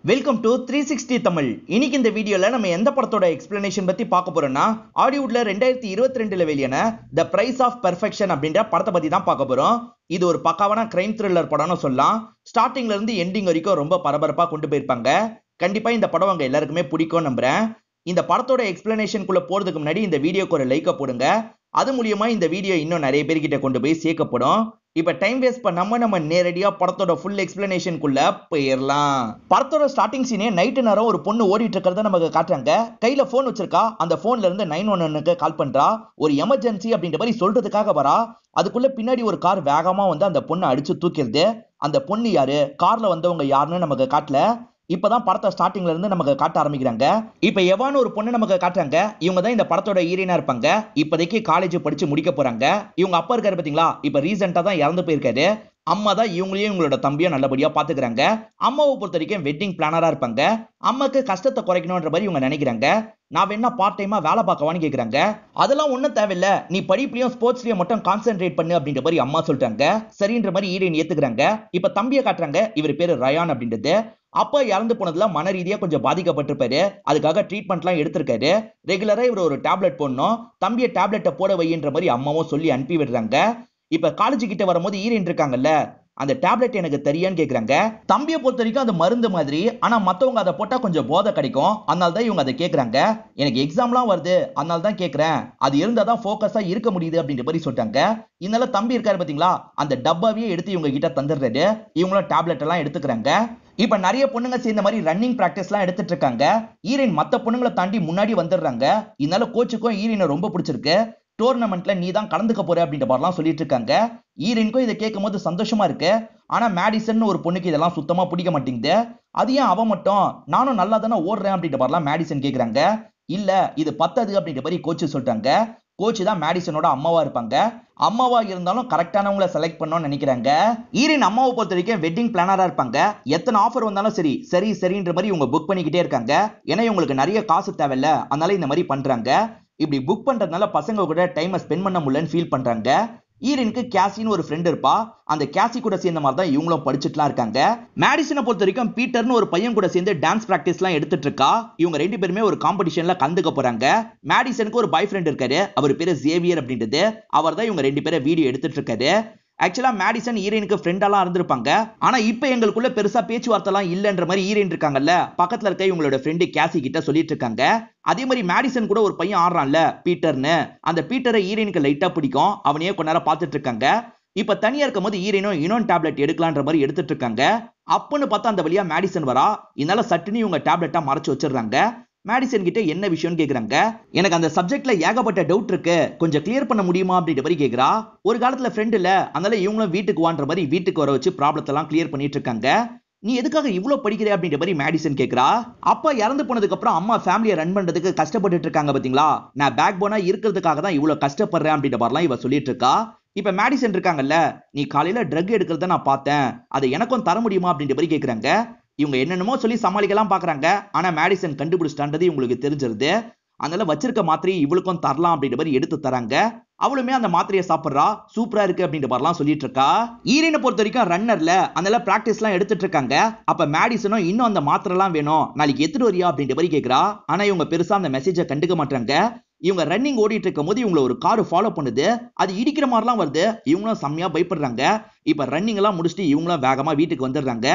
Welcome to 360 Tamil. இன்னைக்கு இந்த வீடியோல நம்ம எந்த படத்தோட எக்ஸ்பிளனேஷன் பத்தி பார்க்க போறோம்னா, ஹாலிவுட்ல 2022ல வெளியான தி பிரைஸ் ஆஃப் பெர்ஃபெக்ஷன் அப்படின்ற படத்தை பத்தி தான் பார்க்க போறோம். இது ஒரு பக்காவான கிரைம் த்ரில்லர் படம்னு சொல்லலாம். ஸ்டார்டிங்ல இருந்து எண்டிங் வரைக்கும் ரொம்ப பரபரப்பா கொண்டு போயிருப்பாங்க. கண்டிப்பா இந்த படம் உங்க எல்லாருக்குமே பிடிக்கும் நம்புறேன். இந்த படத்தோட எக்ஸ்பிளனேஷனுக்குள்ள போறதுக்கு முன்னாடி இந்த வீடியோக்கு ஒரு லைக்க போடுங்க. அது மூலியமா இந்த வீடியோ இன்னும் நிறைய பேர்கிட்ட கொண்டு போய் சேர்க்கப்படும். இப்ப டைம் வேஸ்ட் பண்ணாம நம்ம நேரடியா படத்தோட ஃபுல் எக்ஸ்பிளனேஷனுக்குள்ள போயிடலாம். படத்தோட ஸ்டார்டிங் சீனே நைட்டு நேரம் ஒரு பொண்ணு ஓடிட்டு இருக்கிறத நமக்கு காட்டுறாங்க. கையில போன் வச்சிருக்கா. அந்த போன்ல இருந்து 911க்கு கால் பண்றா. ஒரு எமர்ஜென்சி அப்படின்ற மாதிரி சொல்றதுக்காக வரா. அதுக்குள்ள பின்னாடி ஒரு கார் வேகமா வந்து அந்த பொண்ணை அடிச்சு தூக்கிடுது. அந்த பொண்ணு யாரு, கார்ல வந்தவங்க யாருன்னு நமக்கு காட்டல. இப்பதான் படத்தை ஸ்டார்டிங்ல இருந்து நமக்கு காட்ட ஆரம்பிக்கிறாங்க. இப்ப எவான்னு ஒரு பொண்ணு நமக்கு காட்டுறாங்க. இவங்க தான் இந்த படத்தோட ஹீரோயினா இருப்பாங்க. இப்போதைக்கு காலேஜ் படிச்சு முடிக்க போறாங்க. இவங்க அப்பா இருக்காரு பாத்தீங்களா, இப்ப ரீசெண்டா தான் இறந்து போயிருக்காரு. அம்மா தான் இவங்களையும் இவங்களோட தம்பியும் நல்லபடியா பாத்துக்கிறாங்க. அம்மாவை பொறுத்த வரைக்கும் வெட்டிங் பிளானரா இருப்பாங்க. அம்மாக்கு கஷ்டத்தை குறைக்கணும்ன்ற மாதிரி இவங்க நினைக்கிறாங்க. நான் வேணா பார்ட் டைமா வேலை பார்க்கவான்னு கேக்குறாங்க. அதெல்லாம் ஒண்ணும் தேவையில்ல, நீ படிப்புலயும் ஸ்போர்ட்ஸ்லயும் மட்டும் கான்சென்ட்ரேட் பண்ணு அப்படின்ற மாதிரி அம்மா சொல்லிட்டாங்க. சரின்ற மாதிரி ஹீரோயின் ஏத்துக்கிறாங்க. இப்ப தம்பியை காட்டுறாங்க. இவர் பேரு ரயான் அப்படின்றது. அப்பா இறந்து போனதுல மன ரீதியா கொஞ்சம் பாதிக்கப்பட்டிருப்பாரு. அதுக்காக ட்ரீட்மெண்ட்லாம் எடுத்திருக்காரு. ரெகுலரா இவர் ஒரு டேப்லெட் போடணும். தம்பியை டேப்லெட்டை போட வைன்ற மாதிரி அம்மாவும் சொல்லி அனுப்பி விடுறாங்க. இப்ப காலேஜ் கிட்ட வரும்போது ஹீரோயின் இருக்காங்கல்ல, அந்த டேப்லெட் எனக்கு தெரியான்னு கேக்குறாங்க. தம்பியை பொறுத்த வரைக்கும் அது மருந்து மாதிரி, ஆனா மத்தவங்க அதை போட்டா கொஞ்சம் போதை கிடைக்கும், அதனால தான் இவங்க அதை கேக்குறாங்க. எனக்கு எக்ஸாம்லாம் வருது, அதனால தான் கேக்குறேன், அது இருந்தா தான் ஃபோக்கஸா இருக்க முடியுது அப்படின்ற மாதிரி சொல்லிட்டாங்க. இதனால தம்பி இருக்காரு பாத்தீங்களா, அந்த டப்பாவே எடுத்து இவங்க கிட்ட தந்துடுறாரு. இவங்களும் டேப்லெட் எல்லாம் எடுத்துக்கிறாங்க. இப்ப நிறைய பொண்ணுங்க சேர்ந்த மாதிரி ரன்னிங் பிராக்டிஸ் எல்லாம் எடுத்துட்டு இருக்காங்க. ஹீரோயின் மத்த பொண்ணுங்களை தாண்டி முன்னாடி வந்துடுறாங்க. இதனால கோச்சுக்கும் ஹீரோயினை ரொம்ப பிடிச்சிருக்கு. டோர்னமெண்ட்ல நீ தான் கலந்துக்க போற அப்படின்ற மாதிரிலாம் சொல்லிட்டு இருக்காங்க. ஈரனுக்கும் இதை கேட்கும் போது சந்தோஷமா இருக்கு. ஆனா மேடிசன் ஒரு பொண்ணுக்கு இதெல்லாம் சுத்தமா பிடிக்க மாட்டேங்குது. அது ஏன் அவ மட்டும், நானும் நல்லா தானே ஓடுறேன் அப்படின்ற மாதிரிலாம் மேடிசன் கேக்குறாங்க. இல்ல இது பத்தாது அப்படின்ற மாதிரி கோச்சு சொல்லிட்டாங்க. கோச் தான் மேடிசனோட அம்மாவா இருப்பாங்க. அம்மாவா இருந்தாலும் கரெக்டானவங்களை செலக்ட் பண்ணணும்னு நினைக்கிறாங்க. ஈரின் அம்மாவை பொறுத்த வரைக்கும் வெட்டிங் பிளானரா இருப்பாங்க. எத்தனை ஆஃபர் வந்தாலும் சரி சரி சரின்ற மாதிரி இவங்க புக் பண்ணிக்கிட்டே இருக்காங்க. ஏன்னா இவங்களுக்கு நிறைய காசு தேவையில்ல, அதனால இந்த மாதிரி பண்றாங்க. இப்படி புக் பண்றதுனால பசங்க கூட டைம் ஸ்பெண்ட் பண்ண முடியலன்னு ஃபீல் பண்றாங்க. ஈரனுக்கு கேசின்னு ஒரு ஃப்ரெண்ட் இருப்பா. அந்த கேசி கூட சேர்ந்த மாதிரி தான் இவங்களும் படிச்சுட்டுலாம் இருக்காங்க. மேடிசனை பொறுத்த வரைக்கும் பீட்டர்னு ஒரு பையன் கூட சேர்ந்து டான்ஸ் பிராக்டிஸ் எல்லாம் எடுத்துட்டு இருக்கா. இவங்க ரெண்டு பேருமே ஒரு காம்படிஷன்ல கலந்துக்க போறாங்க. மேடிசனுக்கு ஒரு பாய் ஃப்ரெண்ட் இருக்காரு. அவர் பேரு ஜேவியர் அப்படின்றது. அவர் தான் இவங்க ரெண்டு பேரும் வீடியோ எடுத்துட்டு இருக்காரு. ஆக்சுவலா மேடிசன் ஈரனுக்கு ஃப்ரெண்டாலாம் இருந்திருப்பாங்க. ஆனா இப்ப எங்களுக்குள்ள பெருசா பேச்சுவார்த்தைலாம் இல்லன்ற மாதிரி ஈரன் இருக்காங்கல்ல, பக்கத்துல இருக்க இவங்களோட ஃப்ரெண்டு கேசி கிட்ட சொல்லிட்டு இருக்காங்க. அதே மாதிரி மேடிசன் கூட ஒரு பையன் ஆடுறான்ல பீட்டர்னு, அந்த பீட்டரை ஈரனுக்கு லைட்டா பிடிக்கும். அவனையே கொஞ்ச நேரம் பார்த்துட்டு இருக்காங்க. இப்ப தனியா இருக்கும் போது ஈரனும் இன்னொன்று டேப்லெட் எடுக்கலான்ற மாதிரி எடுத்துட்டு இருக்காங்க. அப்பன்னு பார்த்தா அந்த வழியா மேடிசன் வரா. இதனால சட்டுன்னு இவங்க டேப்லெட்டா மறைச்சு வச்சிடுறாங்க. மேடிசன் கிட்ட என்ன விஷயம்னு கேக்குறாங்க. எனக்கு அந்த சப்ஜெக்ட்ல ஏகப்பட்ட டவுட் இருக்கு, கொஞ்சம் கிளியர் பண்ண முடியுமா அப்படின்ற மாதிரி கேக்குறா. ஒரு காலத்துல ஃப்ரெண்ட் இல்ல, அதனால இவங்களும் வீட்டுக்கு வான்ற மாதிரி வீட்டுக்கு வர வச்சு ப்ராப்ளத்தை எல்லாம் கிளியர் பண்ணிட்டு இருக்காங்க. நீ எதுக்காக இவ்வளவு படிக்கிற அப்படின்ற மாதிரி மேடிசன் கேக்குறா. அப்பா இறந்து போனதுக்கு அப்புறம் அம்மா ஃபேமிலியை ரன் பண்றதுக்கு கஷ்டப்பட்டு இருக்காங்க பாத்தீங்களா, நான் பேக் போனா இருக்கிறதுக்காக தான் இவ்வளவு கஷ்டப்படுறேன் அப்படின்ற மாதிரிலாம் இவ சொல்லிட்டு இருக்கா. இப்ப மேடிசன் இருக்காங்கல்ல, நீ காலையில ட்ரக் எடுக்கிறத நான் பார்த்தேன், அதை எனக்கும் தர முடியுமா அப்படின்ற மாதிரி கேக்குறாங்க. இவங்க என்னென்னமோ சொல்லி சமாளிக்கலாம் பாக்குறாங்க. ஆனா மேடிசன் கண்டுபிடிச்சிட்டான்றது இவங்களுக்கு தெரிஞ்சிருது. அதனால வச்சிருக்க மாத்திரையை இவளுக்கும் தரலாம் அப்படின்ற மாதிரி எடுத்து தராங்க. அவளுமே அந்த மாத்திரையை சாப்பிடுறா. சூப்பரா இருக்கு அப்படின்ற மாதிரிலாம் சொல்லிட்டு இருக்கா. ஈரனை பொறுத்த வரைக்கும் ரன்னர்ல, அதனால பிராக்டிஸ் எல்லாம் எடுத்துட்டு இருக்காங்க. அப்ப மேடிசனும் இன்னும் அந்த மாத்திரை எல்லாம் வேணும், நாளைக்கு எடுத்துட்டு வரியா அப்படின்ற மாதிரி கேக்குறா. ஆனா இவங்க பெருசா அந்த மெசேஜை கண்டுக்க மாட்டாங்க. இவங்க ரன்னிங் ஓடிட்டு இருக்கும் போது இவங்களை ஒரு கார் ஃபாலோ பண்ணுது. அது இடிக்கிற மாதிரிலாம் வருது. இவங்களும் செம்மையா பயப்படுறாங்க. இப்ப ரன்னிங் எல்லாம் முடிச்சுட்டு இவங்களும் வேகமா வீட்டுக்கு வந்துடுறாங்க.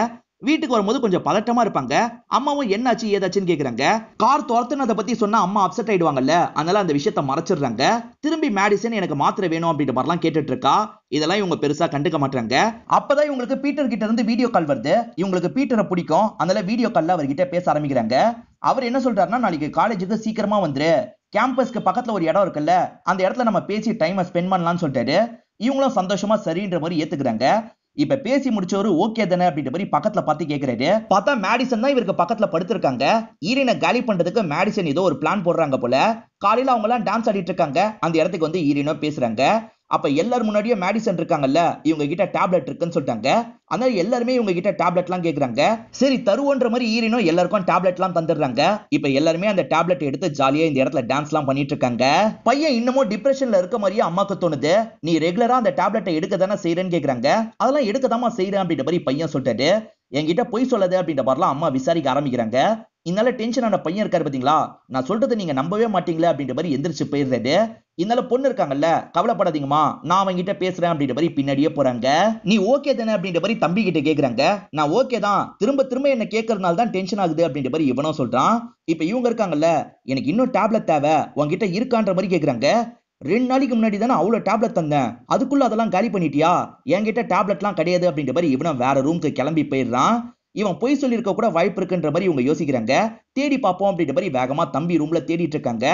வீட்டுக்கு வரும்போது கொஞ்சம் பதட்டமா இருப்பாங்க. அம்மாவும் என்னாச்சு ஏதாச்சுன்னு கேக்குறாங்க. கார் துரத்துனதை பத்தி சொன்னா அம்மா அப்செட் ஆயிடுவாங்கல்ல, அதனால அந்த விஷயத்தை மறைச்சிடுறாங்க. திரும்பி மேடிசன் எனக்கு மாத்திரை வேணும் அப்படின்ற மாதிரிலாம் கேட்டுட்டு இருக்கா. இதெல்லாம் இவங்க பெருசா கண்டுக்க மாட்டாங்க. அப்பதான் இவங்களுக்கு பீட்டர் கிட்ட இருந்து வீடியோ கால் வருது. இவங்களுக்கு பீட்டரை பிடிக்கும், அதனால வீடியோ கால்ல அவர்கிட்ட பேச ஆரம்பிக்கிறாங்க. அவர் என்ன சொல்றாருன்னா, நாளைக்கு காலேஜுக்கு சீக்கிரமா வந்துரு, கேம்பஸ்க்கு பக்கத்துல ஒரு இடம் இருக்குல்ல, அந்த இடத்துல நம்ம பேசி டைமை ஸ்பெண்ட் பண்ணலாம்னு சொல்லிட்டாரு. இவங்களும் சந்தோஷமா சரின்ற மாதிரி ஏத்துக்கிறாங்க. இப்ப பேசி முடிச்சவரு ஓகே தானே அப்படின்ற மாதிரி பக்கத்துல பார்த்து கேக்குறாரு. பார்த்தா மேடிசன் தான் இவருக்கு பக்கத்துல படுத்திருக்காங்க. ஈரனை காலி பண்றதுக்கு மேடிசன் ஏதோ ஒரு பிளான் போடுறாங்க போல. காலையில அவங்க எல்லாம் டான்ஸ் ஆடிட்டு இருக்காங்க. அந்த இடத்துக்கு வந்து ஈரனோ பேசுறாங்க. அப்ப எல்லாரும் முன்னாடியே மேடிசன் இருக்காங்கல்ல, இவங்க கிட்ட டேப்லெட் இருக்குன்னு சொல்லிட்டாங்க. அதனால எல்லாருமே இவங்க கிட்ட டேப்லெட் எல்லாம் கேக்குறாங்க. சரி தருவோன்ற மாதிரி ஈரனும் எல்லாருக்கும் டேப்லெட் எல்லாம் தந்துடுறாங்க. இப்ப எல்லாருமே அந்த டேப்லெட் எடுத்து ஜாலியா இந்த இடத்துல டான்ஸ் எல்லாம் பண்ணிட்டு இருக்காங்க. பையன் இன்னமும் டிப்ரெஷன்ல இருக்க மாதிரியே அம்மாக்கு தோணுது. நீ ரெகுலரா அந்த டேப்லெட்டை எடுக்க தானே செய்யறேன்னு கேக்குறாங்க. அதெல்லாம் எடுக்கதாமா செய்யறேன் அப்படின்ற மாதிரி பையன் சொல்லிட்டாரு. என்கிட்ட பொய் சொல்லாத அப்படின்ற மாதிரிலாம் அம்மா விசாரிக்க ஆரம்பிக்கிறாங்க. இதனால டென்ஷன் ஆன பையன் இருக்காரு பாத்தீங்களா, நான் சொல்றதை நீங்க நம்பவே மாட்டீங்களே அப்படின்ற மாதிரி எந்திரிச்சு போயிடுறாரு. இதனால பொண்ணு இருக்காங்கல்ல, கவலைப்படாதீங்கம்மா நான் அவங்கிட்ட பேசுறேன் அப்படின்ற மாதிரி பின்னாடியே போறாங்க. நீ ஓகே தானே அப்படின்ற மாதிரி தம்பி கிட்ட கேக்குறாங்க. நான் ஓகே தான், திரும்ப திரும்ப என்ன கேட்கறதுனால தான் டென்ஷன் ஆகுது அப்படின்ற மாதிரி இவனும் சொல்றான். இப்ப இவங்க இருக்காங்கல்ல, எனக்கு இன்னும் டேப்லெட் தேவை, உன்கிட்ட இருக்கான்ற மாதிரி கேக்குறாங்க. 2 நாளைக்கு முன்னாடி தானே அவ்வளவு டேப்லெட் தந்தேன், அதுக்குள்ள அதெல்லாம் காலி பண்ணிட்டியா, என்கிட்ட டேப்லெட்லாம் கிடையாது அப்படின்ற மாதிரி இவனும் வேற ரூமுக்கு கிளம்பி போயிடுறான். இவன் பொய் சொல்லியிருக்க கூட வாய்ப்பு இருக்குன்ற மாதிரி இவங்க யோசிக்கிறாங்க. தேடி பார்ப்போம் அப்படின்ற மாதிரி வேகமா தம்பி ரூம்ல தேடிட்டு இருக்காங்க.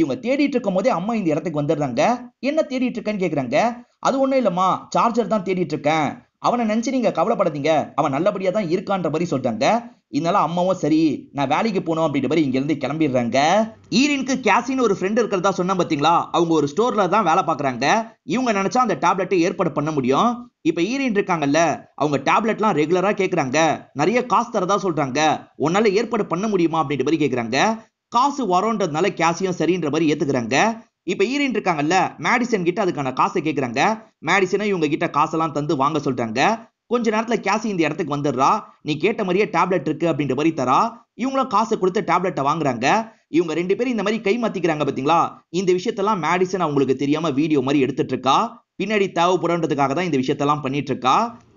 இவங்க தேடிட்டு இருக்கும் போதே அம்மா இந்த இடத்துக்கு வந்துடுறாங்க. என்ன தேடிட்டு இருக்கேன்னு கேக்குறாங்க. அது ஒண்ணும் இல்லம்மா, சார்ஜர் தான் தேடிட்டு இருக்கேன், அவனை நினைச்சு நீங்க கவலைப்படாதீங்க, அவன் நல்லபடியா தான் இருக்கான்ற மாதிரி சொல்றாங்க. இதனால அம்மாவும் சரி நான் வேலைக்கு போகணும் அப்படின்ற மாதிரி இங்க இருந்து கிளம்பிடுறாங்க. ஈரினுக்கு கேசின்னு ஒரு ஃப்ரெண்ட் இருக்கிறதா சொன்னா பாத்தீங்களா, அவங்க ஒரு ஸ்டோர்ல தான் வேலை பாக்குறாங்க. இவங்க நினைச்சா அந்த டேப்லெட்டை ஏற்பாடு பண்ண முடியும். இப்ப ஈரின் இருக்காங்கல்ல, அவங்க டேப்லெட்லாம் ரெகுலரா கேக்குறாங்க, நிறைய காசு தரதா சொல்றாங்க, உன்னால ஏற்பாடு பண்ண முடியுமா அப்படின்ற மாதிரி கேக்குறாங்க. காசு வரோன்றதுனால கேசியும் சரின்ற மாதிரி ஏத்துக்கிறாங்க. இப்ப ஈரின் இருக்காங்கல்ல, மேடிசன் கிட்ட அதுக்கான காசை கேக்குறாங்க. மேடிசனும் இவங்க கிட்ட காசெல்லாம் தந்து வாங்க சொல்றாங்க. கொஞ்ச நேரத்துல கேசி இந்த இடத்துக்கு வந்துடுறா. நீ கேட்ட மாதிரியே டேப்லெட் இருக்கு அப்படின்ற மாதிரி தரா. இவங்களும் காசை கொடுத்து டேப்லெட்டை வாங்குறாங்க. இவங்க 2 பேரும் இந்த மாதிரி கை மாத்திக்கிறாங்க பாத்தீங்களா. இந்த விஷயத்தெல்லாம் மேடிசன் அவங்களுக்கு தெரியாம வீடியோ மாதிரி எடுத்துட்டு இருக்கா. பின்னாடி தேவைப்படுறதுக்காக தான் இந்த விஷயத்தெல்லாம் பண்ணிட்டு இருக்கா.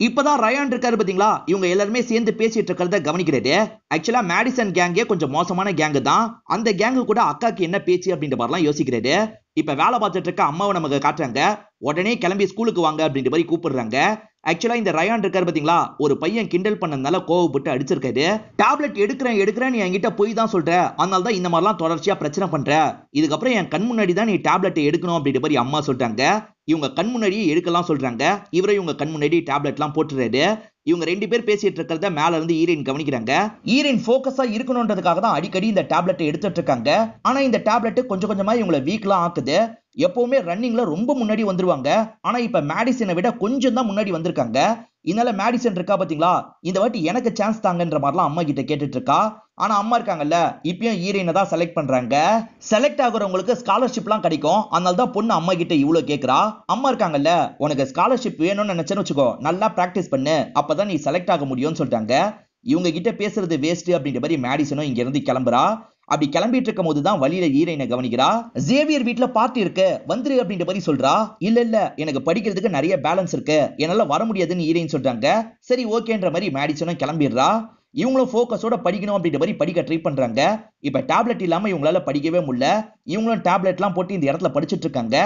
இப்பதான் ரயான் இருக்காரு பாத்தீங்களா, இவங்க எல்லாருமே சேர்ந்து பேசிட்டு இருக்கிறத கவனிக்கிறாரு. ஆக்சுவலா மேடிசன் கேங்கே கொஞ்சம் மோசமான கேங்கு தான். அந்த கேங்கு கூட அக்காக்கு என்ன பேச்சு அப்படின்ற மாதிரிலாம் யோசிக்கிறாரு. இப்ப வேலை பார்த்துட்டு இருக்க அம்மாவை நமக்கு காட்டுறாங்க. உடனே கிளம்பி ஸ்கூலுக்கு வாங்க அப்படின்ற மாதிரி கூப்பிடுறாங்க. ஆக்சுவலா இந்த ரயான் இருக்காரு பாத்தீங்களா, ஒரு பையன் கிண்டல் பண்ணதுனால கோவப்பட்டு அடிச்சிருக்காரு. டேப்லெட் எடுக்கிறேன் நீ என்கிட்ட போய் தான் சொல்ற, அதனால தான் இந்த மாதிரிலாம் தொடர்ச்சியா பிரச்சனை பண்ற, இதுக்கப்புறம் என் கண் முன்னாடி தான் நீ டேப்லெட் எடுக்கணும் அப்படின்ற மாதிரி அம்மா சொல்றாங்க. இவங்க கண் முன்னாடியே எடுக்கலாம் சொல்றாங்க. இவரை இவங்க கண் முன்னாடி டேப்லெட்லாம் போட்டுறாரு. இவங்க 2 பேர் பேசிட்டு இருக்கிறத மேல இருந்து ஈரின் கவனிக்கிறாங்க. ஈரின் போக்கஸா இருக்கணும்ன்றதுக்காக தான் அடிக்கடி இந்த டேப்லெட் எடுத்துட்டு இருக்காங்க. ஆனா இந்த டேப்லெட் கொஞ்சம் கொஞ்சமா இவங்களை வீக்லாம் ஆக்குது. எப்பவுமே ரன்னிங்ல ரொம்ப முன்னாடி வந்துருவாங்க. ஆனா இப்ப மேடிசனை விட கொஞ்சம் தான் முன்னாடி வந்திருக்காங்க. இதனால மேடிசன் இருக்கா பாத்தீங்களா, இந்த வாட்டி எனக்கு சான்ஸ் தாங்கன்ற மாதிரிலாம் அம்மா கிட்ட கேட்டுட்டு இருக்கா. ஆனா அம்மா இருக்காங்கல்ல, இப்பயும் ஈரினை தான் செலக்ட் பண்றாங்க. செலக்ட் ஆகுறவங்களுக்கு ஸ்காலர்ஷிப்லாம் கிடைக்கும், அதனால தான் பொண்ணு அம்மா கிட்ட இவ்வளவு கேக்குறா. அம்மா இருக்காங்கல்ல, உனக்கு ஸ்காலர்ஷிப் வேணும்னு நினைச்சேன்னு வச்சுக்கோ, நல்லா பிராக்டிஸ் பண்ணு, அப்பதான் நீ செலக்ட் ஆக முடியும்னு சொல்றாங்க. இவங்க கிட்ட பேசுறது வேஸ்ட் அப்படின்ற மாதிரி மேடிசனும் இங்க இருந்து கிளம்புறா. அப்படி கிளம்பிட்டு இருக்கும் போதுதான் வழியில ஈரைனை கவனிக்கிறா. ஜேவியர் வீட்ல பார்ட்டி இருக்கு, வந்துரு அப்படின்ற மாதிரி சொல்றா. இல்ல எனக்கு படிக்கிறதுக்கு நிறைய பேலன்ஸ் இருக்கு, என்னால வர முடியாதுன்னு ஈரைன்னு சொல்றாங்க. சரி ஓகேன்ற மாதிரி மேடிசனும் கிளம்பிடுறா. இவங்களும் போக்கஸோட படிக்கணும் அப்படின்ற மாதிரி படிக்க ட்ரை பண்றாங்க. இப்ப டேப்லெட் இல்லாம இவங்களால படிக்கவே முடியல. இவங்களும் டேப்லெட்லாம் போட்டு இந்த இடத்துல படிச்சுட்டு இருக்காங்க.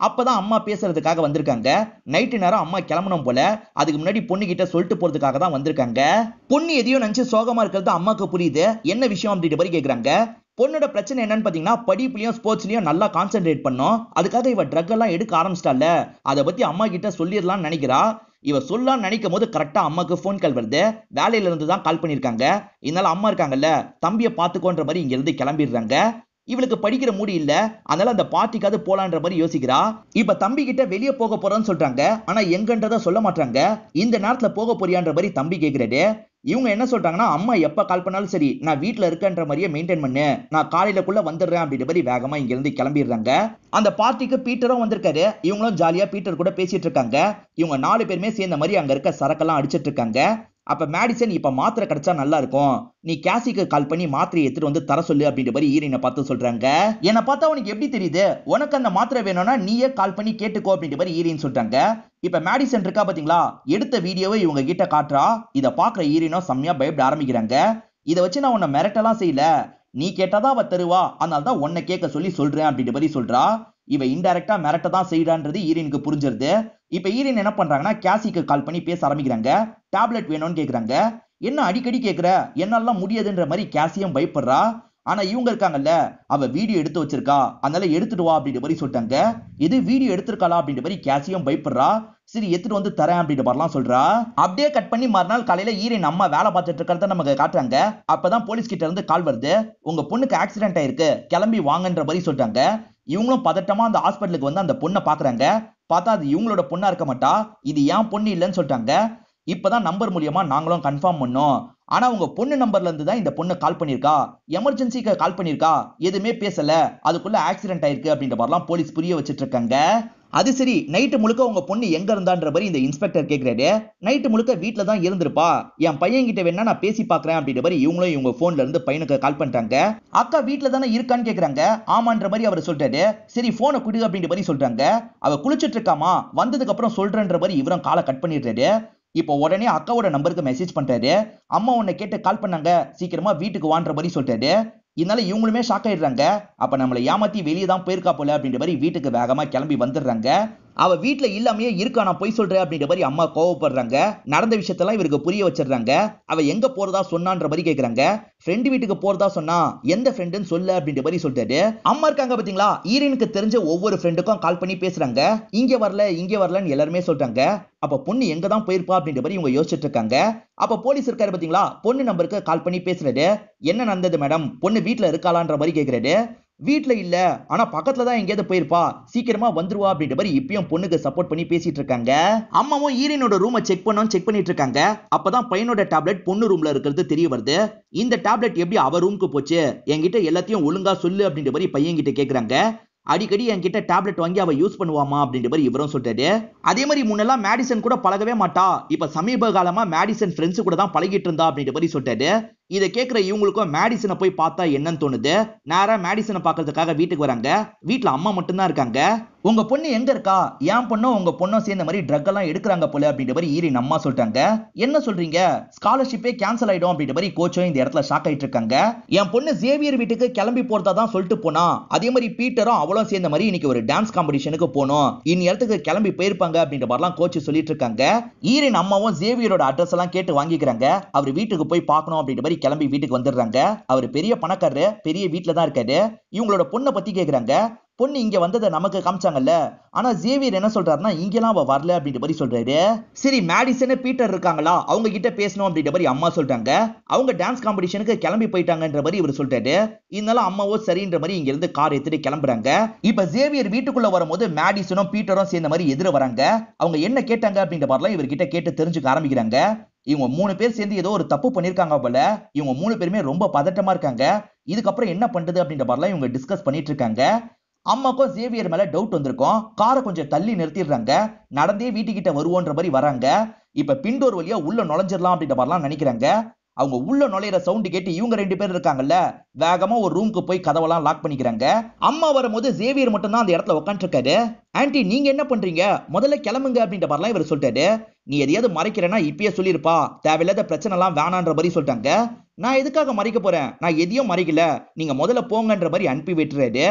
அப்பதான் அம்மா பேசுறதுக்காக வந்திருக்காங்க. நைட்டு நேரம் அம்மா கிளம்பணும் போல, அதுக்கு முன்னாடி பொண்ணு கிட்ட சொல்லிட்டு போறதுக்காக தான் வந்திருக்காங்க. பொண்ணு எதையோ நினைச்சு சோகமா இருக்கிறது அம்மாக்கு புரியுது. என்ன விஷயம் அப்படின்ற மாதிரி கேக்குறாங்க. பொண்ணோட பிரச்சனை என்னன்னு பாத்தீங்கன்னா, படிப்புலயும் ஸ்போர்ட்ஸ்லயும் நல்லா கான்சென்ட்ரேட் பண்ணும், அதுக்காக இவ ட்ரக் எல்லாம் எடுக்க ஆரம்பிச்சிட்டால, அதை பத்தி அம்மா கிட்ட சொல்லிடலாம்னு நினைக்கிறா. இவ சொல்லலாம்னு நினைக்கும் போது கரெக்டா அம்மாக்கு போன் கால் வருது. வேலையில இருந்து தான் கால் பண்ணிருக்காங்க. இதனால அம்மா இருக்காங்கல்ல, தம்பியை பாத்துக்கோன்ற மாதிரி இங்க இருந்து கிளம்பிடுறாங்க. இவளுக்கு படிக்கிற மூடி இல்ல, அதனால அந்த பார்ட்டிக்காவது போலான்ற மாதிரி யோசிக்கிறா. இப்ப தம்பி கிட்ட வெளியே போக போறோம்னு சொல்றாங்க. ஆனா எங்கன்றத சொல்ல மாட்டாங்க. இந்த நேரத்துல போக போறியான்ற மாதிரி தம்பி கேக்குறாரு. இவங்க என்ன சொல்றாங்கன்னா, அம்மா எப்ப கால் பண்ணாலும் சரி நான் வீட்டுல இருக்கன்ற மாதிரியே மெயின்டைன் பண்ணு, நான் காலையிலக்குள்ள வந்துடுறேன் அப்படின்ற மாதிரி வேகமா இங்க இருந்து கிளம்பிடுறாங்க. அந்த பார்ட்டிக்கு பீட்டரும் வந்திருக்காரு. இவங்களும் ஜாலியா பீட்டர் கூட பேசிட்டு இருக்காங்க. இவங்க 4 பேருமே சேர்ந்த மாதிரி அங்க இருக்க சரக்கெல்லாம் அடிச்சிட்டு இருக்காங்க. அப்ப மேடிசன், இப்ப மாத்திரை கிடைச்சா நல்லா இருக்கும், நீ கேசிக்கு கால் பண்ணி மாத்திரை எடுத்துட்டு வந்து தர சொல்லு அப்படின்ற மாதிரி ஈரினை பார்த்து சொல்றாங்க. என்ன பார்த்தா உனக்கு எப்படி தெரியுது, உனக்கு அந்த மாத்திரை வேணும்னா நீயே கால் பண்ணி கேட்டுக்கோ அப்படின்ற மாதிரி ஈரின் சொல்றாங்க. இப்ப மேடிசன் இருக்கா பாத்தீங்களா, எடுத்த வீடியோவை இவங்க கிட்ட காட்டுறா. இத பாக்குற ஈரினோ செம்மையா பயப்பட ஆரம்பிக்கிறாங்க. இத வச்சு நான் உன்னை மிரட்டலாம் செய்யல, நீ கேட்டாதான் அவ தருவா, அதனால தான் உன்னை கேட்க சொல்லி சொல்றேன் அப்படின்ற மாதிரி சொல்றா. இவ இன்டைரக்டா மிரட்ட தான் செய்யறான்றது ஈரினுக்கு புரிஞ்சிருது. இப்ப ஈரின் என்ன பண்றாங்கன்னா, கேசிக்கு கால் பண்ணி பேச ஆரம்பிக்கிறாங்க. டேப்லெட் வேணும்னு கேக்குறாங்க. என்ன அடிக்கடி கேக்குற, என்னால முடியாதுன்ற மாதிரி கேசியும் பயப்படுறா. ஆனா இவங்க இருக்காங்கல்ல, அவ வீடியோ எடுத்து வச்சிருக்கா, அதனால எடுத்துட்டு வா அப்படின்ற மாதிரி சொல்லிட்டாங்க. இது வீடியோ எடுத்திருக்காளா அப்படின்ற மாதிரி கேசியும் பயப்படுறா. சரி எடுத்துட்டு வந்து தரேன் அப்படின்ற மாதிரிலாம் சொல்றா. அப்படியே கட் பண்ணி மறுநாள் காலையில ஈரின் அம்மா வேலை பார்த்துட்டு இருக்கிறத நமக்கு காட்டுறாங்க. அப்பதான் போலீஸ் கிட்ட இருந்து கால் வருது. உங்க பொண்ணுக்கு ஆக்சிடென்ட் ஆயிருக்கு, கிளம்பி வாங்கன்ற மாதிரி சொல்றாங்க. இவங்களும் பதட்டமா அந்த ஹாஸ்பிட்டலுக்கு வந்து அந்த பொண்ணை பாக்குறாங்க. பார்த்தா அது இவங்களோட பொண்ணா இருக்க மாட்டா, இது ஏன் பொண்ணு இல்லைன்னு சொல்லிட்டாங்க. இப்பதான் நம்பர் மூலியமா நாங்களும் கன்ஃபார்ம் பண்ணோம், ஆனா உங்க பொண்ணு நம்பர்ல இருந்து தான் இந்த பொண்ணு கால் பண்ணிருக்கா, எமர்ஜென்சிக்கு கால் பண்ணிருக்கா, எதுவுமே பேசல, அதுக்குள்ள ஆக்சிடென்ட் ஆயிருக்கு அப்படின்ற மாதிரிலாம் போலீஸ் புரிய வச்சிட்டு இருக்காங்க. அது சரி, நைட்டு முழுக்க உங்க பொண்ணு எங்க இருந்தான்ற மாதிரி இந்த இன்ஸ்பெக்டர் கேக்குறாரு. நைட்டு முழுக்க வீட்டுல தான் இருந்திருப்பா, என் பையன் கிட்ட வேணா நான் பேசி பாக்குறேன் அப்படின்ற மாதிரி இவங்களும் இவங்க போன்ல இருந்து பையனுக்கு கால் பண்றாங்க. அக்கா வீட்டுல தானே இருக்கான்னு கேக்குறாங்க. ஆமான்ற மாதிரி அவர் சொல்றாரு. சரி போனை குடு அப்படின்ற மாதிரி சொல்றாங்க. அவ குளிச்சிட்டு இருக்காமா, வந்ததுக்கு அப்புறம் சொல்றேன்ற மாதிரி இவரும் காலை கட் பண்ணிடுறாரு. இப்போ உடனே அக்காவோட நம்பருக்கு மெசேஜ் பண்றாரு. அம்மா உன்னை கேட்டு கால் பண்ணாங்க, சீக்கிரமா வீட்டுக்கு வான்ற மாதிரி சொல்றாரு. இதனால இவங்களுமே ஷாக் ஆயிடுறாங்க. அப்ப நம்மளை ஏமாத்தி வெளியே தான் போயிருக்கா போல அப்படின்ற மாதிரி வீட்டுக்கு வேகமா கிளம்பி வந்துடுறாங்க. அவ வீட்டுல இல்லாமையே இருக்கா, நான் போய் சொல்றேன் அப்படின்ற மாதிரி அம்மா கோவப்படுறாங்க. நடந்த விஷயத்தெல்லாம் இவருக்கு புரிய வச்சிடுறாங்க. அவ எங்க போறதா சொன்னான்ற மாதிரி கேக்குறாங்க. ஃப்ரெண்டு வீட்டுக்கு போறதா சொன்னா, எந்த ஃப்ரெண்டுன்னு சொல்ல அப்படின்ற மாதிரி சொல்லிட்டாரு. அம்மா இருக்காங்க பாத்தீங்களா, ஈரனுக்கு தெரிஞ்ச ஒவ்வொரு ஃப்ரெண்டுக்கும் கால் பண்ணி பேசுறாங்க. இங்க வரலன்னு எல்லாருமே சொல்றாங்க. அப்ப பொண்ணு எங்க தான் போயிருப்பா அப்படின்ற மாதிரி இவங்க யோசிச்சுட்டு இருக்காங்க. அப்ப போலீஸ் இருக்காரு பாத்தீங்களா, பொண்ணு நம்பருக்கு கால் பண்ணி பேசுறாரு. என்ன நடந்தது மேடம், பொண்ணு வீட்டுல இருக்காளான்ற மாதிரி கேக்குறாரு. வீட்டுல இல்ல, ஆனா பக்கத்துல தான் எங்கேயாவது போயிருப்பா, சீக்கிரமா வந்துருவா அப்படின்ற மாதிரி இப்பயும் பொண்ணுக்கு சப்போர்ட் பண்ணி பேசிட்டு இருக்காங்க. அம்மாவும் ஈரனோட ரூமை செக் பண்ணிட்டு இருக்காங்க. அப்பதான் பையனோட டேப்லெட் பொண்ணு ரூம்ல இருக்கிறது தெரிய வருது. இந்த டேப்லெட் எப்படி அவ ரூமுக்கு போச்சு, என்கிட்ட எல்லாத்தையும் ஒழுங்கா சொல்லு அப்படின்ற மாதிரி பையன் கிட்ட கேக்குறாங்க. அடிக்கடி என்கிட்ட டேப்லெட் வாங்கி அவ யூஸ் பண்ணுவாமா அப்படின்ற மாதிரி இவரும் சொல்றாரு. அதே மாதிரி முன்னெல்லாம் மேடிசன் கூட பழகவே மாட்டா, இப்ப சமீப காலமா மேடிசன் ஃப்ரெண்ட்ஸ் கூட தான் பழகிட்டு இருந்தா அப்படின்ற மாதிரி சொல்றாரு. இதை கேட்கிற இவங்களுக்கும் மேடிசனை போய் பார்த்தா என்னன்னு தோணுது. நேரா மேடிசனை பார்க்கறதுக்காக வீட்டுக்கு வராங்க. வீட்டுல அம்மா மட்டும்தான் இருக்காங்க. உங்க பொண்ணு எங்க இருக்கா, என் பொண்ணும் உங்க பொண்ணும் சேர்ந்த மாதிரி ட்ரக் எல்லாம் எடுக்கிறாங்க போல அப்படின்ற மாதிரி ஈரின் அம்மா சொல்றாங்க. என்ன சொல்றீங்க, ஸ்காலர்ஷிப்பே கேன்சல் ஆயிடும் அப்படின்ற மாதிரி கோச்சும் இந்த இடத்துல ஷாக் ஆயிட்டு இருக்காங்க. என் பொண்ணு சேவியர் வீட்டுக்கு கிளம்பி போறதா தான் சொல்லிட்டு போனா, அதே மாதிரி பீட்டரும் அவளும் சேர்ந்த மாதிரி இன்னைக்கு ஒரு டான்ஸ் காம்படிஷனுக்கு போனோம், இனி இடத்துக்கு கிளம்பி போயிருப்பாங்க அப்படின்ற மாதிரிலாம் கோச்சு சொல்லிட்டு இருக்காங்க. ஈரின் அம்மாவும் சேவியரோட அட்ரஸ் எல்லாம் கேட்டு வாங்கிக்கிறாங்க. அவர் வீட்டுக்கு போய் பார்க்கணும் அப்படின்ற மாதிரி கிளம்பி வீட்டுக்கு வந்துடுறாங்க. அவர் பெரிய பணக்காரரு, பெரிய வீட்டுல தான் இருக்காரு. இவங்களோட பொண்ணை பத்தி கேக்குறாங்க. பொண்ணு இங்க வந்ததை நமக்கு காமிச்சாங்கல்ல, ஆனா ஜேவியர் என்ன சொல்றாருன்னா இங்கெல்லாம் அவ வரல அப்படின்ற மாதிரி சொல்றாரு. சரி மேடிசன் பீட்டர் இருக்காங்களா, அவங்க கிட்ட பேசணும் அப்படின்ற மாதிரி அம்மா சொல்றாங்க. அவங்க டான்ஸ் காம்படிஷனுக்கு கிளம்பி போயிட்டாங்கன்ற மாதிரி இவர் சொல்றாரு. இதனால அம்மாவோ சரின்ற மாதிரி இங்க இருந்து கார் எடுத்துட்டு கிளம்புறாங்க. இப்ப ஜேவியர் வீட்டுக்குள்ள வரும்போது மேடிசனும் பீட்டரும் சேர்ந்த மாதிரி எதிர வராங்க. அவங்க என்ன கேட்டாங்க அப்படின்ற மாதிரிலாம் இவர்கிட்ட கேட்டு தெரிஞ்சுக்க ஆரம்பிக்கிறாங்க. இவங்க 3 பேர் சேர்ந்து ஏதோ ஒரு தப்பு பண்ணிருக்காங்க போல. இவங்க 3 பேருமே ரொம்ப பதட்டமா இருக்காங்க. இதுக்கப்புறம் என்ன பண்றது அப்படின்ற மாதிரிலாம் இவங்க டிஸ்கஸ் பண்ணிட்டு இருக்காங்க. அம்மாக்கும் சேவியர் மேல டவுட் வந்திருக்கும். காரை கொஞ்சம் தள்ளி நிறுத்திடுறாங்க. நடந்தே வீட்டுக்கிட்ட வருவோன்ற மாதிரி வராங்க. இப்ப பின்டோர் வழியா உள்ள நுழைஞ்சிடலாம் அப்படின்ற மாதிரிலாம் நினைக்கிறாங்க. அவங்க உள்ள நுழையிற சவுண்ட் கேட்டு இவங்க 2 பேர் இருக்காங்கல்ல, வேகமா ஒரு ரூமுக்கு போய் கதவெல்லாம் லாக் பண்ணிக்கிறாங்க. அம்மா வரும்போது சேவியர் மட்டும் தான் அந்த இடத்துல உட்காந்து இருக்காரு. ஆன்ட்டி நீங்க என்ன பண்றீங்க, முதல்ல கிளம்புங்க அப்படின்ற மாதிரிலாம் இவர் சொல்லிட்டாரு. நீ எதையாவது மறைக்கிறேன்னா இப்பயே சொல்லிருப்பா, தேவையில்லாத பிரச்சனை எல்லாம் வேணான்ற மாதிரி சொல்லிட்டாங்க. நான் எதுக்காக மறைக்க போறேன், நான் எதையும் மறைக்கல, நீங்க முதல்ல போங்கன்ற மாதிரி அனுப்பி விட்டுறாரு.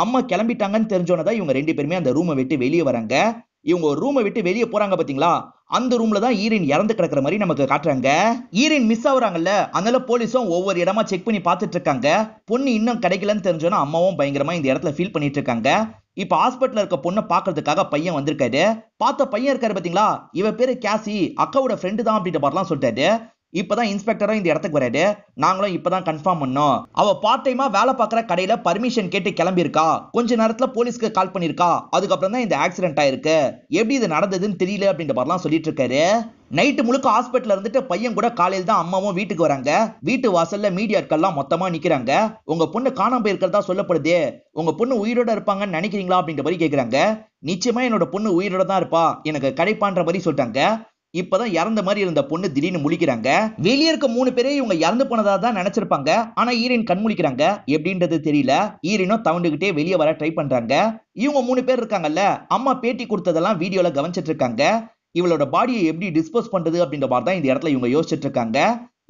அம்மா கிளம்பிட்டாங்கன்னு தெரிஞ்சோனதான் இவங்க 2 பேருமே அந்த ரூமை விட்டு வெளியே வராங்க. இவங்க ஒரு ரூமை விட்டு வெளியே போறாங்க பாத்தீங்களா, அந்த ரூம்ல தான் ஈரின் இறந்து கிடக்குற மாதிரி நமக்கு காட்டுறாங்க. ஈரின் மிஸ் ஆகுறாங்கல்ல, அதனால போலீஸும் ஒவ்வொரு இடமா செக் பண்ணி பார்த்துட்டு இருக்காங்க. பொண்ணு இன்னும் கிடைக்கலன்னு தெரிஞ்சோன்னா அம்மாவும் பயங்கரமா இந்த இடத்துல ஃபீல் பண்ணிட்டு இருக்காங்க. இப்ப ஹாஸ்பிட்டல்ல இருக்க பொண்ணை பாக்குறதுக்காக பையன் வந்திருக்காரு. பார்த்த பையன் இருக்காரு பாத்தீங்களா, இவ பேரு கேசி, அக்காவோட ஃப்ரெண்டு தான் அப்படின்ற மாதிரிலாம் சொல்லிட்டாரு. இப்பதான் இன்ஸ்பெக்டரும் இந்த இடத்துக்கு வராரு. நாங்களும் இப்பதான் கன்ஃபார்ம் பண்ணோம், அவ பார்ட் டைமா வேலை பார்க்குற கடையில பர்மிஷன் கேட்டு கிளம்பி இருக்கா, கொஞ்ச நேரத்துல போலீஸ்க்கு கால் பண்ணிருக்கா, அதுக்கப்புறம் தான் இந்த ஆக்சிடென்ட் ஆயிருக்கு, எப்படி இது நடந்ததுன்னு தெரியல அப்படின்ற மாதிரிலாம் சொல்லிட்டு இருக்காரு. நைட்டு முழுக்க ஹாஸ்பிட்டல்ல இருந்துட்டு பையன் கூட காலையில் தான் அம்மாவும் வீட்டுக்கு வராங்க. வீட்டு வாசல்ல மீடியாக்கள்லாம் மொத்தமா நிக்கிறாங்க. உங்க பொண்ணு காணாம போயிருக்கிறதா சொல்லப்படுது, உங்க பொண்ணு உயிரோட இருப்பாங்கன்னு நினைக்கிறீங்களா அப்படின்ற மாதிரி கேக்குறாங்க. நிச்சயமா என்னோட பொண்ணு உயிரோட தான் இருப்பா, எனக்கு கிடைப்பான்ற மாதிரி சொல்லிட்டாங்க. இப்பதான் இறந்த மாதிரி இருந்த பொண்ணு திடீர்னு முழிக்கிறாங்க. வெளியே இருக்க 3 பேரே இவங்க இறந்து போனதா தான் நினைச்சிருப்பாங்க. ஆனா ஈரின் கண் முழிக்கிறாங்க, எப்படின்றது தெரியல. ஈரினும் தவண்டுகிட்டே வெளியே வர ட்ரை பண்றாங்க. இவங்க 3 பேர் இருக்காங்கல்ல, அம்மா பேட்டி கொடுத்ததெல்லாம் வீடியோல கவனிச்சிட்டு இருக்காங்க. இவளோட பாடியை எப்படி டிஸ்போஸ் பண்றது அப்படின்ற மாதிரி தான் இந்த இடத்துல இவங்க யோசிச்சுட்டு இருக்காங்க.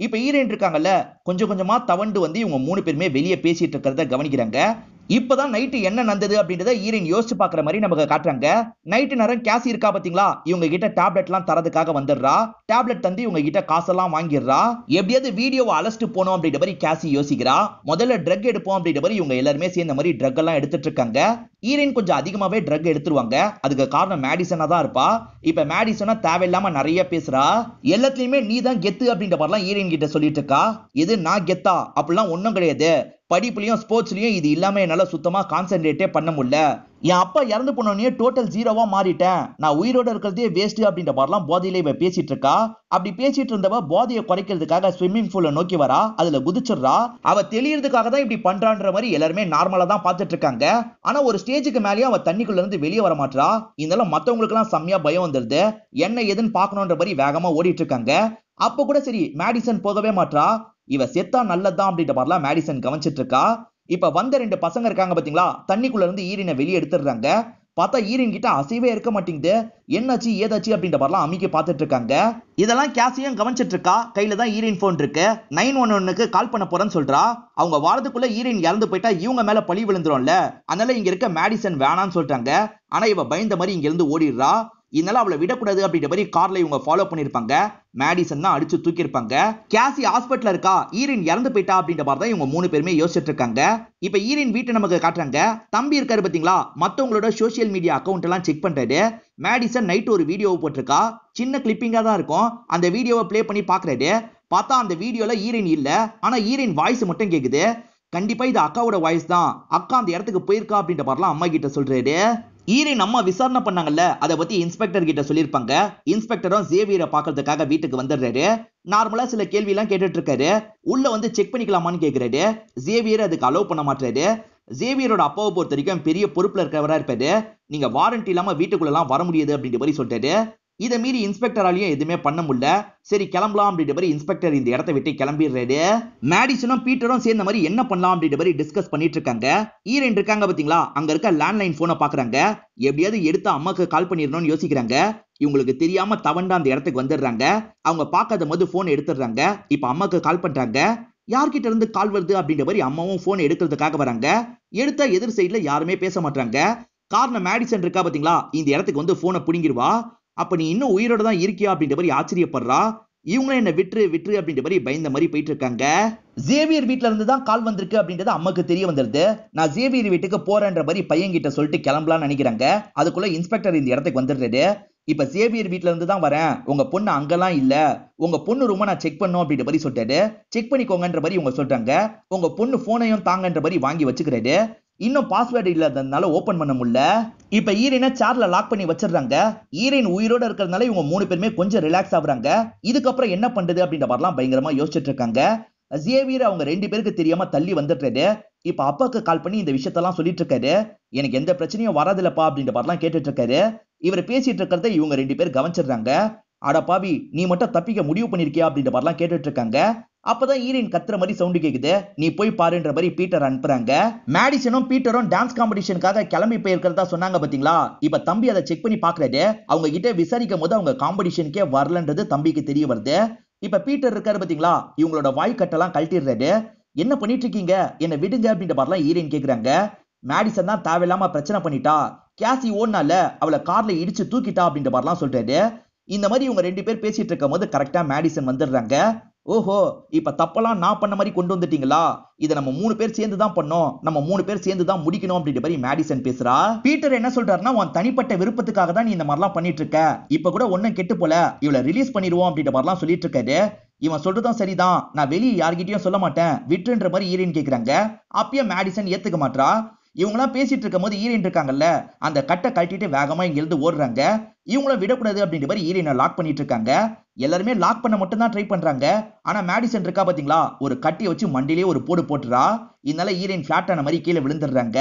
இப்ப ஈரன் இருக்காங்கல்ல, கொஞ்சம் கொஞ்சமா தவண்டு வந்து இவங்க 3 பேருமே வெளியே பேசிட்டு இருக்கிறத கவனிக்கிறாங்க. இப்பதான் நைட்டு என்ன நடந்தது அப்படின்றத ஈரன் யோசிச்சு பாக்குற மாதிரி நமக்கு காட்டுறாங்க. நைட்டு நேரம் கேசி இருக்கா பாத்தீங்களா, இவங்க கிட்ட டேப்லெட் எல்லாம் தரதுக்காக வந்துடுறா. டேப்லெட் தந்து இவங்க கிட்ட காசெல்லாம் வாங்கிடுறா. எப்படியாவது வீடியோவை அலசிட்டு போனோம் அப்படின்ற மாதிரி கேசி யோசிக்கிறா. முதல்ல ட்ரக் எடுப்போம் அப்படின்ற மாதிரி இவங்க எல்லாருமே சேர்ந்த மாதிரி ட்ரக் எல்லாம் எடுத்துட்டு இருக்காங்க. ஈரன் கொஞ்சம் அதிகமாவே ட்ரக் எடுத்துருவாங்க. அதுக்கு காரணம் மேடிசனா தான் இருப்பா. இப்ப மேடிசனா தேவையில்லாம நிறைய பேசுறா. எல்லாத்துலயுமே நீ தான் கெத்து அப்படின்ற மாதிரிலாம் ஈரன் கிட்ட சொல்லிட்டு இருக்கா. இது நான் கெத்தா அப்படிலாம் ஒண்ணும் கிடையாது, படிப்புலயும் ஸ்போர்ட்ஸ்லயும் இது இல்லாம என்னால சுத்தமா கான்சென்ட்ரேட்டே பண்ண முடியல, என் அப்பா இறந்து போனோடனே டோட்டல் ஜீரோவா மாறிட்டேன், நான் உயிரோட இருக்கிறதே வேஸ்ட் அப்படின்ற மாதிரிலாம் போதையில இவ பேசிட்டு இருக்கா. அப்படி பேசிட்டு இருந்தவ போதையை குறைக்கிறதுக்காக ஸ்விம்மிங் பூல நோக்கி வரா, அதுல குதிச்சிடுறா. அவ தெளியறதுக்காக தான் இப்படி பண்றான்ற மாதிரி எல்லாருமே நார்மலா தான் பார்த்துட்டு இருக்காங்க. ஆனா ஒரு ஸ்டேஜுக்கு மேலேயே அவ தண்ணிக்குள்ள இருந்து வெளியே வர மாட்டா. இதெல்லாம் மத்தவங்களுக்கு எல்லாம் செம்மையா பயம் வந்துருது. என்ன ஏதுன்னு பாக்கணும்ன்ற மாதிரி வேகமா ஓடிட்டு இருக்காங்க. அப்ப கூட சரி மேடிசன் போகவே மாட்டா. இவ செத்தா நல்லதான் அப்படின்ற மாதிரிலாம் மேடிசன் கவனிச்சிட்டு இருக்கா. இப்ப வந்த ரெண்டு பசங்க இருக்காங்க பாத்தீங்களா, தண்ணிக்குள்ள இருந்து ஈரினை வெளியே எடுத்துடுறாங்க. பார்த்தா ஈரின் கிட்ட அசைவே இருக்க மாட்டேங்குது. என்னாச்சு ஏதாச்சு அப்படின்ற மாதிரிலாம் அமைக்க பார்த்துட்டு இருக்காங்க. இதெல்லாம் கேசியும் கவனிச்சிட்டு இருக்கா. கையில தான் ஈரின் போன் இருக்கு. 911க்கு கால் பண்ண போறேன்னு சொல்றா. அவங்க வாரத்துக்குள்ள ஈரின் இறந்து போயிட்டா இவங்க மேல பழி விழுந்துரும்ல, அதனால இங்க இருக்க மேடிசன் வேணான்னு சொல்றாங்க. ஆனா இவ பயந்த மாதிரி இங்க இருந்து ஓடிடுறா. இதனால அவளை விடக்கூடாது அப்படின்ற மாதிரி கார்ல இவங்க ஃபாலோ பண்ணிருப்பாங்க. மேடிசன் தான் அடிச்சு தூக்கி இருப்பாங்க. கேசி ஹாஸ்பிட்டல்ல இருக்கா, ஈரின் இறந்து போயிட்டா அப்படின்ற மாதிரி தான் இவங்க 3 பேருமே யோசிச்சுட்டு இருக்காங்க. இப்ப ஈரின் வீட்டை நமக்கு காட்டுறாங்க. தம்பி இருக்காரு பாத்தீங்களா, மத்தவங்களோட சோசியல் மீடியா அக்கௌண்ட் எல்லாம் செக் பண்றாரு. மேடிசன் நைட் ஒரு வீடியோ போட்டிருக்கா. சின்ன கிளிப்பிங்கா தான் இருக்கும். அந்த வீடியோவை பிளே பண்ணி பாக்குறாரு. பார்த்தா அந்த வீடியோல ஈரின் இல்ல, ஆனா ஈரின் வாய்ஸ் மட்டும் கேக்குது. கண்டிப்பா இது அக்காவோட வாய்ஸ் தான். அக்கா அந்த இடத்துக்கு போயிருக்கா அப்படின்ற மாதிரிலாம் அம்மா கிட்ட சொல்றாரு. ஈரின் அம்மா விசாரணை பண்ணாங்கல்ல, அதை பத்தி இன்ஸ்பெக்டர் கிட்ட சொல்லிருப்பாங்க. இன்ஸ்பெக்டரும் ஜேவியரை பாக்குறதுக்காக வீட்டுக்கு வந்துடுறாரு. நார்மலா சில கேள்வி எல்லாம் கேட்டுட்டு இருக்காரு. உள்ள வந்து செக் பண்ணிக்கலாமான்னு கேக்குறாரு. ஜேவியர் அதுக்கு அலோவ் பண்ண மாட்டாரு. ஜேவியரோட அப்பாவை பொறுத்த வரைக்கும் பெரிய பொறுப்புல இருக்கிறவரா இருப்பாரு. நீங்க வாரண்டி இல்லாம வீட்டுக்குள்ள எல்லாம் வர முடியாது அப்படின்ற மாதிரி சொல்றாரு. இதை மீறி இன்ஸ்பெக்டராலையும் எதுவுமே பண்ண முடியல. சரி கிளம்பலாம் அப்படின்ற மாதிரி இன்ஸ்பெக்டர் இந்த இடத்தை விட்டு கிளம்பிடுறாரு. மேடிசனும் பீட்டரும் சேர்ந்த மாதிரி என்ன பண்ணலாம் அப்படின்ற மாதிரி டிஸ்கஸ் பண்ணிட்டு இருக்காங்க. ஈரன் இருக்காங்க பாத்தீங்களா, அங்க இருக்க லேண்ட்லைன் போனை பாக்குறாங்க. எப்படியாவது எடுத்து அம்மாக்கு கால் பண்ணிடணும்னு யோசிக்கிறாங்க. இவங்களுக்கு தெரியாம தவண்டா அந்த இடத்துக்கு வந்துடுறாங்க. அவங்க பார்க்காத போது போன் எடுத்துடுறாங்க. இப்ப அம்மாக்கு கால் பண்றாங்க. யார்கிட்ட இருந்து கால் வருது அப்படின்ற மாதிரி அம்மாவும் போன் எடுக்கிறதுக்காக வராங்க. எடுத்தா எதிர் சைட்ல யாருமே பேச மாட்டாங்க. காரணம் மேடிசன் இருக்கா பாத்தீங்களா, இந்த இடத்துக்கு வந்து போனை புடிங்கிருவா. அப்ப நீ இன்னும் உயிரோட தான் இருக்கியா அப்படின்ற மாதிரி ஆச்சரியப்படுறா. இவங்களும் என்ன விட்டுரு விட்டுரு அப்படின்ற மாதிரி பயந்த மாதிரி போயிட்டு இருக்காங்க. ஜேவியர் வீட்ல இருந்து தான் கால் வந்திருக்கு அப்படின்றது அம்மாக்கு தெரிய வந்துருது. நான் ஜேவியர் வீட்டுக்கு போறேன்ற மாதிரி பையன் கிட்ட சொல்லிட்டு கிளம்பலாம்னு நினைக்கிறாங்க. அதுக்குள்ள இன்ஸ்பெக்டர் இந்த இடத்துக்கு வந்துடுறாரு. இப்ப ஜேவியர் வீட்ல இருந்து தான் வரேன், உங்க பொண்ணு அங்கெல்லாம் இல்ல, உங்க பொண்ணு ரூமை நான் செக் பண்ணும் அப்படின்ற மாதிரி சொல்லிட்டாரு. செக் பண்ணிக்கோங்கன்ற மாதிரி இவங்க சொல்றாங்க. உங்க பொண்ணு போனையும் தாங்கன்ற மாதிரி வாங்கி வச்சுக்கிறாரு. இன்னும் பாஸ்வேர்டு இல்லாததுனால ஓபன் பண்ண முடியல. இப்ப ஈரினை சேர்ல லாக் பண்ணி வச்சிடுறாங்க. ஈரின் உயிரோட இருக்கிறதுனால இவங்க 3 பேருமே கொஞ்சம் ரிலாக்ஸ் ஆகுறாங்க. இதுக்கப்புறம் என்ன பண்றது அப்படின்ற மாதிரிலாம் பயங்கரமா யோசிச்சுட்டு இருக்காங்க. ஜேவியர் அவங்க 2 பேருக்கு தெரியாம தள்ளி வந்துட்டாரு. இப்ப அப்பாக்கு கால் பண்ணி இந்த விஷயத்தெல்லாம் சொல்லிட்டு இருக்காரு. எனக்கு எந்த பிரச்சனையும் வராதுலப்பா அப்படின்ற மாதிரிலாம் கேட்டுட்டு இருக்காரு. இவர் பேசிட்டு இருக்கிறத இவங்க 2 பேர் கவனிச்சிடுறாங்க. அட பாவி, நீ மட்டும் தப்பிக்க முடிவு பண்ணிருக்கியா அப்படின்ற மாதிரிலாம் கேட்டுட்டு இருக்காங்க. அப்பதான் ஈரின் கத்துற மாதிரி சவுண்ட் கேக்குது. நீ போய் பாருன்ற மாதிரி பீட்டர் அனுப்புறாங்க. மேடிசனும் பீட்டரும் டான்ஸ் காம்படிஷனுக்காக கிளம்பி போயிருக்கிறதா சொன்னாங்க பாத்தீங்களா. இப்ப தம்பி அதை செக் பண்ணி பாக்குறாரு. அவங்க கிட்ட விசாரிக்கும் போது அவங்க காம்படிஷனுக்கே வரலன்றது தம்பிக்கு தெரிய வருது. இப்ப பீட்டர் இருக்காரு பாத்தீங்களா, இவங்களோட வாய்க்கட்டெல்லாம் கழட்டிடுறாரு. என்ன பண்ணிட்டு இருக்கீங்க, என்ன விடுங்க அப்படின்ற மாதிரிலாம் ஈரின் கேக்குறாங்க. மேடிசன் தான் தேவையில்லாம பிரச்சனை பண்ணிட்டா, கேசி ஓடுனால அவளை கார்ல இடிச்சு தூக்கிட்டா அப்படின்ற மாதிரிலாம் சொல்றாரு. இந்த மாதிரி இவங்க 2 பேர் பேசிட்டு இருக்கும் போது கரெக்டா மேடிசன் வந்துடுறாங்க. ஓஹோ, இப்ப தப்பெல்லாம் நான் பண்ண மாதிரி கொண்டு வந்துட்டீங்களா, இதை நம்ம 3 பேர் சேர்ந்து தான் பண்ணோம், நம்ம 3 பேர் சேர்ந்து தான் முடிக்கணும் அப்படின்ற மாதிரி மேடிசன் பேசுறா. பீட்டர் என்ன சொல்றாருன்னா, உன் தனிப்பட்ட விருப்பத்துக்காக தான் நீ இந்த மாதிரிலாம் பண்ணிட்டு இருக்க, இப்ப கூட ஒன்னும் கெட்டு போல, இவளை ரிலீஸ் பண்ணிடுவோம் அப்படின்ற மாதிரிலாம் சொல்லிட்டு இருக்காரு. இவன் சொல்றதும் சரிதான், நான் வெளியே யார்கிட்டயும் சொல்ல மாட்டேன் விட்டுன்ற மாதிரி ஈரின் கேக்குறாங்க. அப்பயும் மேடிசன் ஏத்துக்க மாட்டா. இவங்களாம் பேசிட்டு இருக்கும் போது ஈரின் இருக்காங்கல்ல, அந்த கட்டை கட்டிட்டு வேகமா இங்க இருந்து ஓடுறாங்க. இவங்களும் விடக்கூடாது அப்படின்ற மாதிரி ஈரினை லாக் பண்ணிட்டு இருக்காங்க. எல்லாருமே லாக் பண்ண மட்டும் தான் ட்ரை பண்றாங்க. ஆனா மேடிசன் இருக்கா பாத்தீங்களா, ஒரு கட்டியை வச்சு மண்டிலேயே ஒரு போடு போட்டுறா. இதனால ஈரின் பிளாட் ஆன மாதிரி கீழே விழுந்துடுறாங்க.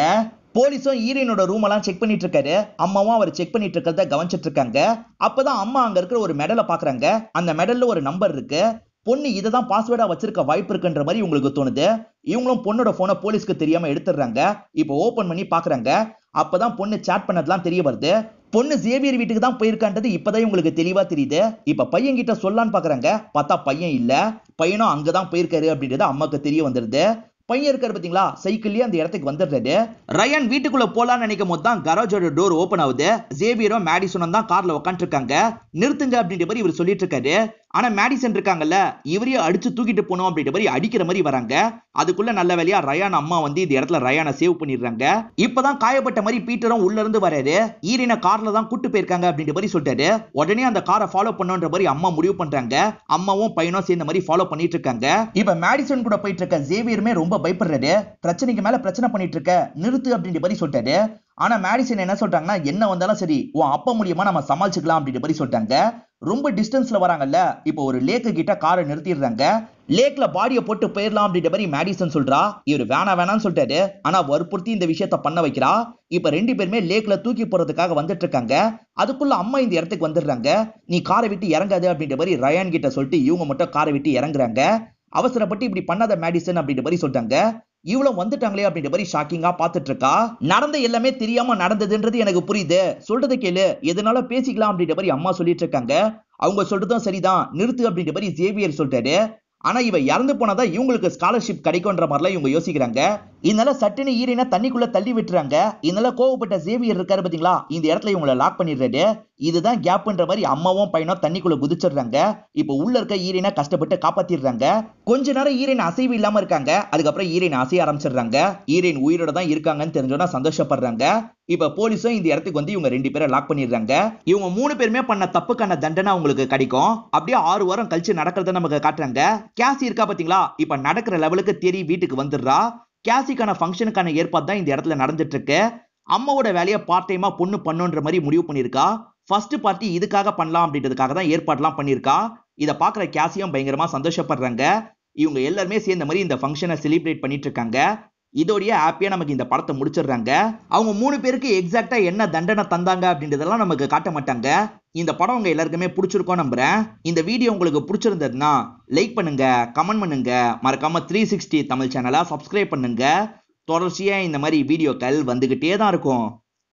போலீஸும் ஈரினோட ரூம் எல்லாம் செக் பண்ணிட்டு இருக்காரு. அம்மாவும் அவர் செக் பண்ணிட்டு இருக்கிறத கவனிச்சிட்டு இருக்காங்க. அப்பதான் அம்மா அங்க இருக்கிற ஒரு மெடலை பாக்குறாங்க. அந்த மெடல்ல ஒரு நம்பர் இருக்கு. பொண்ணு இதை தான் பாஸ்வேர்டா வச்சிருக்க வாய்ப்பு இருக்குன்ற மாதிரி உங்களுக்கு தோணுது. இவங்களும் பொண்ணோட போனை போலீஸ்க்கு தெரியாம எடுத்துடுறாங்க. இப்போ ஓபன் பண்ணி பாக்குறாங்க. அப்பதான் பொண்ணு சாட் பண்ணதெல்லாம் தெரிய வருது. பொண்ணு ஜேவியர் வீட்டுக்கு தான் போயிருக்கான்றது இப்பதான் உங்களுக்கு தெளிவா தெரியுது. இப்ப பையன் கிட்ட சொல்லலான்னு பாக்குறாங்க. பார்த்தா பையன் இல்ல, பையனும் அங்கதான் போயிருக்காரு அப்படின்றது அம்மாக்கு தெரிய வந்துருது. பையன் இருக்காரு பாத்தீங்களா, சைக்கிள்லயே அந்த இடத்துக்கு வந்துடுறாரு. ரயன் வீட்டுக்குள்ள போலான்னு நினைக்கும் போது தான் கராஜோட டோர் ஓபன் ஆகுது. ஜேவியரும் மேடிசனும் தான் கார்ல உட்காந்து இருக்காங்க. நிறுத்துங்க அப்படின்ற மாதிரி இவர் சொல்லிட்டு இருக்காரு. ஆனா மேடிசன் இருக்காங்கல்ல, இவரையும் அடிச்சு தூக்கிட்டு போனோம் அப்படின்ற மாதிரி அடிக்கிற மாதிரி வராங்க. அதுக்குள்ள நல்ல வேலையா ரயான் அம்மா வந்து இந்த இடத்துல ரயானை சேவ் பண்ணிடுறாங்க. இப்பதான் காயப்பட்ட மாதிரி பீட்டரும் உள்ள இருந்து வராரு. ஈரின கார்ல தான் கூட்டு போயிருக்காங்க அப்படின்ற மாதிரி சொல்லிட்டாரு. உடனே அந்த காரை ஃபாலோ பண்ணுன்ற மாதிரி அம்மா முடிவு பண்றாங்க. அம்மாவும் பையனும் சேர்ந்த மாதிரி ஃபாலோ பண்ணிட்டு இருக்காங்க. இப்ப மேடிசன் கூட போயிட்டு இருக்க ஜேவியருமே ரொம்ப பயப்படுறாரு. பிரச்சனைக்கு மேல பிரச்சனை பண்ணிட்டு இருக்க, நிறுத்து அப்படின்ற மாதிரி சொல்லிட்டாரு. ஆனா மேடிசன் என்ன சொல்றாங்கன்னா என்ன வந்தாலும் சரி உன் அப்பா மூலியமா நம்ம சமாளிச்சுக்கலாம் அப்படின்ற மாதிரி சொல்லிட்டாங்க. ரொம்ப டிஸ்டன்ஸ்ல வராங்கல்ல, இப்போ ஒரு லேக்கு கிட்ட காரை நிறுத்திடுறாங்க. லேக்ல பாடியை போட்டு போயிடலாம் அப்படின்ற மாதிரி மேடிசன் சொல்றா. இவர் வேணாம்னு சொல்லிட்டாரு. ஆனா வற்புறுத்தி இந்த விஷயத்த பண்ண வைக்கிறா. இப்ப ரெண்டு பேருமே லேக்ல தூக்கி போறதுக்காக வந்துட்டு இருக்காங்க. அதுக்குள்ள அம்மா இந்த இடத்துக்கு வந்துடுறாங்க. நீ காரை விட்டு இறங்காது அப்படின்ற மாதிரி ரயான் கிட்ட சொல்லிட்டு இவங்க மட்டும் காரை விட்டு இறங்குறாங்க. அவசரப்பட்டு இப்படி பண்ணாத மேடிசன் அப்படின்ற மாதிரி சொல்லிட்டாங்க. இவ்வளவு வந்துட்டாங்களே அப்படின்ற மாதிரி ஷாக்கிங்கா பாத்துட்டு இருக்கா. நடந்த எல்லாமே தெரியாம நடந்ததுன்றது எனக்கு புரியுது, சொல்றதை கேளு, எதனால பேசிக்கலாம் அப்படின்ற மாதிரி அம்மா சொல்லிட்டு இருக்காங்க. அவங்க சொல்றதும் சரிதான், நிறுத்து அப்படின்ற மாதிரி ஜேவியர் சொல்லிட்டாரு. ஆனா இவ இறந்து போனாதான் இவங்களுக்கு ஸ்காலர்ஷிப் கிடைக்கும்ன்ற மாதிரிலாம் இவங்க யோசிக்கிறாங்க. இதனால சட்டுன்னு ஈரனை தண்ணிக்குள்ள தள்ளி விட்டுறாங்க. இதனால கோவப்பட்ட ஜேவியர் இருக்காரு பாத்தீங்களா, இந்த இடத்துல இவங்களை லாக் பண்ணிடுறாரு. இதுதான் கேப்ன்ற மாதிரி அம்மாவும் பையனும் தண்ணிக்குள்ள குதிச்சிடுறாங்க. இப்ப உள்ள இருக்க ஈரனை கஷ்டப்பட்டு காப்பாத்திடுறாங்க. கொஞ்ச நேரம் ஈரன் அசைவு இல்லாம இருக்காங்க. அதுக்கப்புறம் ஈரன் அசைய ஆரம்பிச்சிடுறாங்க. ஈரன் உயிரோட தான் இருக்காங்கன்னு தெரிஞ்சோன்னா சந்தோஷப்படுறாங்க. இப்ப போலீஸும் இந்த இடத்துக்கு வந்து இவங்க ரெண்டு பேரை லாக் பண்ணிடுறாங்க. இவங்க மூணு பேருமே பண்ண தப்புக்கான தண்டனை அவங்களுக்கு கிடைக்கும். அப்படியே 6 வாரம் கழிச்சு நடக்கிறத நமக்கு காட்டுறாங்க. கேசி இருக்கா பாத்தீங்களா, இப்ப நடக்கிற லெவலுக்கு தேடி வீட்டுக்கு வந்துடுறா. கேசிக்கான ஃபங்க்ஷனுக்கான ஏற்பாடு தான் இந்த இடத்துல நடந்துட்டு இருக்கு. அம்மாவோட வேலையை பார்ட் டைமா பொண்ணு பண்ணுன்ற மாதிரி முடிவு பண்ணிருக்கா. ஃபர்ஸ்ட் பார்ட்டி இதுக்காக பண்ணலாம் அப்படின்றதுக்காக தான் ஏற்பாடுலாம் பண்ணிருக்கா. இதை பாக்குற கேசியும் பயங்கரமா சந்தோஷப்படுறாங்க. இவங்க எல்லாருமே சேர்ந்த மாதிரி இந்த ஃபங்க்ஷனை செலிப்ரேட் பண்ணிட்டு இருக்காங்க. இதோடய ஹாப்பியா நமக்கு இந்த படத்தை முடிச்சிடுறாங்க. அவங்க 3 பேருக்கு எக்ஸாக்டா என்ன தண்டனை தந்தாங்க அப்படின்றதெல்லாம் நமக்கு காட்ட மாட்டாங்க. இந்த படம் உங்க எல்லாருக்குமே பிடிச்சிருக்கும் நம்புறேன். இந்த வீடியோ உங்களுக்கு பிடிச்சிருந்ததுன்னா லைக் பண்ணுங்க, கமெண்ட் பண்ணுங்க, மறக்காம 360 தமிழ் சேனலை சப்ஸ்கிரைப் பண்ணுங்க. தொடர்ச்சியா இந்த மாதிரி வீடியோக்கள் வந்துகிட்டே தான் இருக்கும்.